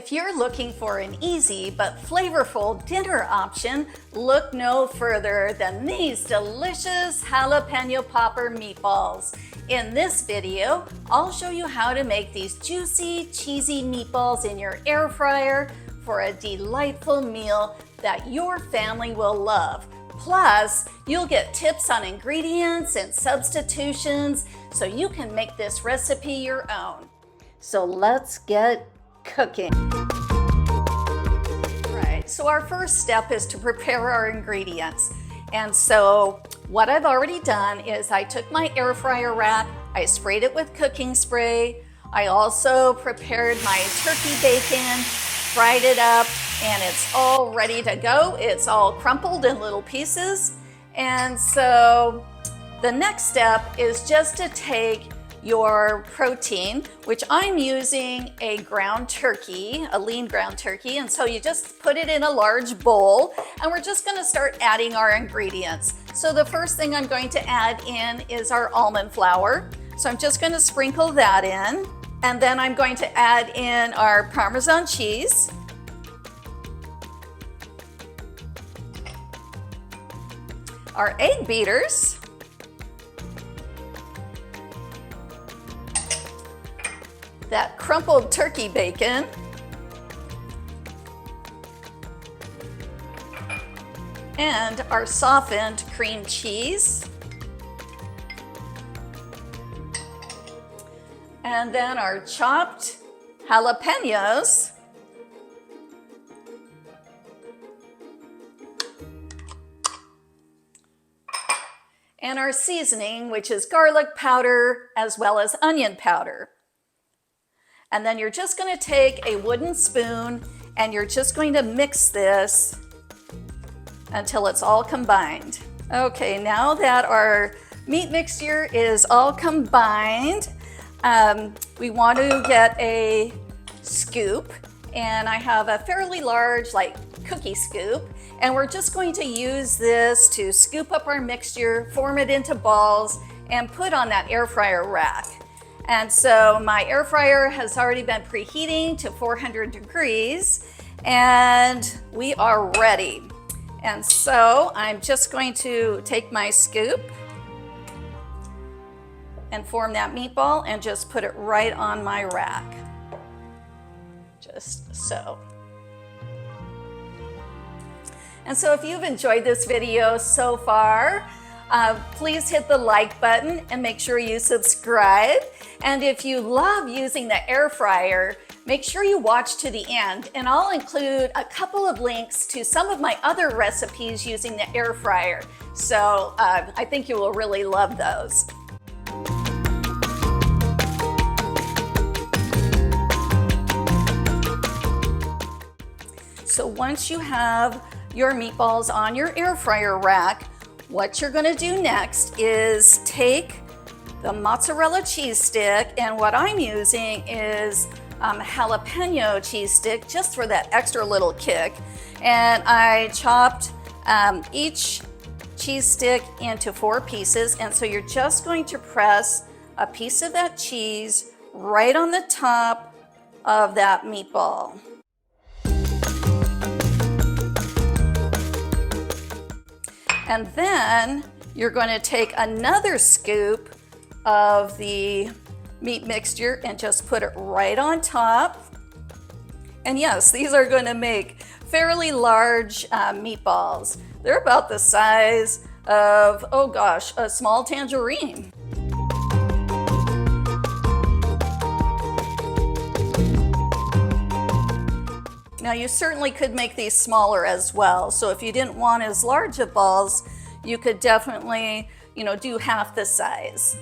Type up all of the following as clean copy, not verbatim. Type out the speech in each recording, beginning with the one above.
If you're looking for an easy but flavorful dinner option, look no further than these delicious Jalapeno Popper Meatballs. In this video, I'll show you how to make these juicy, cheesy meatballs in your air fryer for a delightful meal that your family will love. Plus, you'll get tips on ingredients and substitutions so you can make this recipe your own. So let's get cooking. Right, so our first step is to prepare our ingredients. And so what I've already done is I took my air fryer rack, I sprayed it with cooking spray. I also prepared my turkey bacon, fried it up, and it's all ready to go. It's all crumpled in little pieces. And so the next step is just to take your protein, which I'm using a ground turkey, a lean ground turkey. And so you just put it in a large bowl and we're just gonna start adding our ingredients. So the first thing I'm going to add in is our almond flour. So I'm just gonna sprinkle that in. And then I'm going to add in our Parmesan cheese. Our egg beaters. That crumpled turkey bacon, and our softened cream cheese, and then our chopped jalapenos, and our seasoning, which is garlic powder as well as onion powder. And then you're just going to take a wooden spoon and you're just going to mix this until it's all combined. Okay, now that our meat mixture is all combined, we want to get a scoop, and I have a fairly large, like cookie scoop, and we're just going to use this to scoop up our mixture, form it into balls, and put on that air fryer rack. And so my air fryer has already been preheating to 400 degrees and we are ready. And so I'm just going to take my scoop and form that meatball and just put it right on my rack. Just so. And so if you've enjoyed this video so far, please hit the like button and make sure you subscribe. And if you love using the air fryer, make sure you watch to the end, and I'll include a couple of links to some of my other recipes using the air fryer. So I think you will really love those. So once you have your meatballs on your air fryer rack, what you're gonna do next is take the mozzarella cheese stick, and what I'm using is jalapeno cheese stick just for that extra little kick. And I chopped each cheese stick into 4 pieces, and so you're just going to press a piece of that cheese right on the top of that meatball. And then you're going to take another scoop of the meat mixture and just put it right on top. And yes, these are going to make fairly large meatballs. They're about the size of, oh gosh, a small tangerine. Now you certainly could make these smaller as well. So if you didn't want as large of balls, you could definitely, do half the size.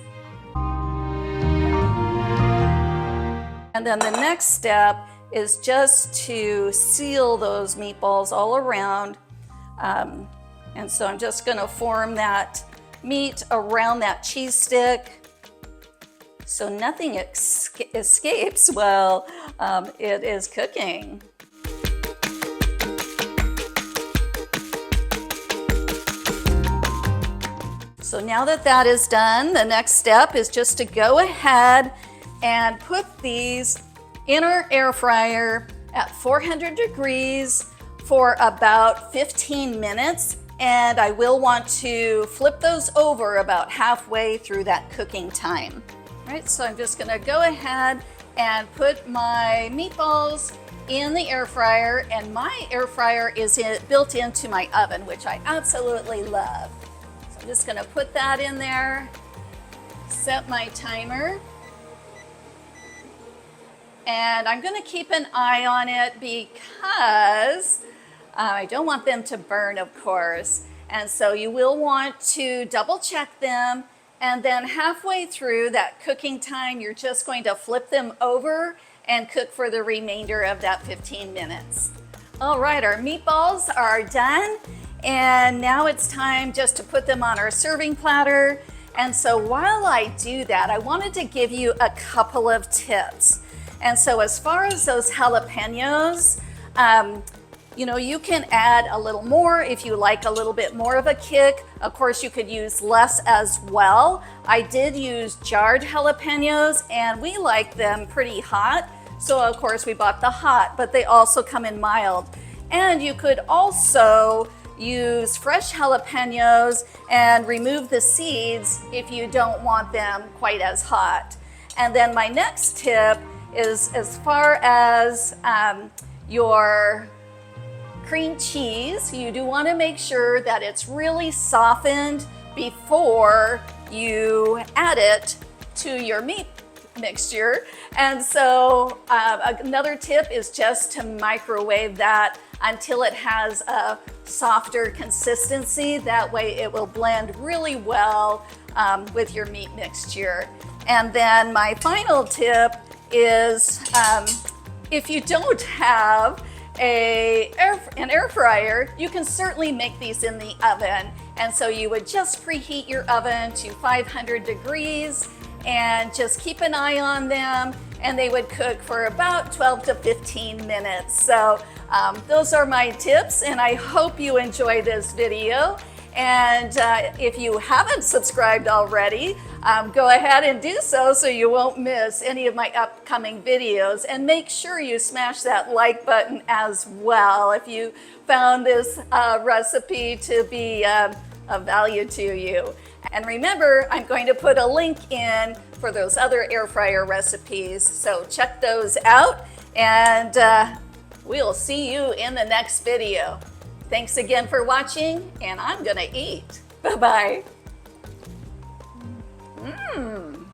And then the next step is just to seal those meatballs all around. And so I'm just gonna form that meat around that cheese stick so nothing escapes while it is cooking. So now that that is done, the next step is just to go ahead and put these in our air fryer at 400 degrees for about 15 minutes. And I will want to flip those over about halfway through that cooking time. All right, so I'm just gonna go ahead and put my meatballs in the air fryer, and my air fryer is built into my oven, which I absolutely love. So I'm just gonna put that in there, set my timer, and I'm gonna keep an eye on it because I don't want them to burn, of course. And so you will want to double check them, and then halfway through that cooking time, you're just going to flip them over and cook for the remainder of that 15 minutes. All right, our meatballs are done, and now it's time just to put them on our serving platter. And so while I do that, I wanted to give you a couple of tips. And so as far as those jalapenos, you know, you can add a little more if you like a little bit more of a kick. Of course, you could use less as well. I did use jarred jalapenos, and we like them pretty hot. So of course we bought the hot, but they also come in mild. And you could also use fresh jalapenos and remove the seeds if you don't want them quite as hot. And then my next tip is as far as your cream cheese, you do want to make sure that it's really softened before you add it to your meat mixture. And so another tip is just to microwave that until it has a softer consistency. That way it will blend really well with your meat mixture. And then my final tip is if you don't have an air fryer, you can certainly make these in the oven. And so you would just preheat your oven to 500 degrees and just keep an eye on them, and they would cook for about 12 to 15 minutes. So those are my tips, and I hope you enjoy this video. And if you haven't subscribed already, go ahead and do so you won't miss any of my upcoming videos. And make sure you smash that like button as well if you found this recipe to be of value to you. And remember, I'm going to put a link in for those other air fryer recipes, so check those out, and we'll see you in the next video. Thanks again for watching, and I'm gonna eat. Bye-bye.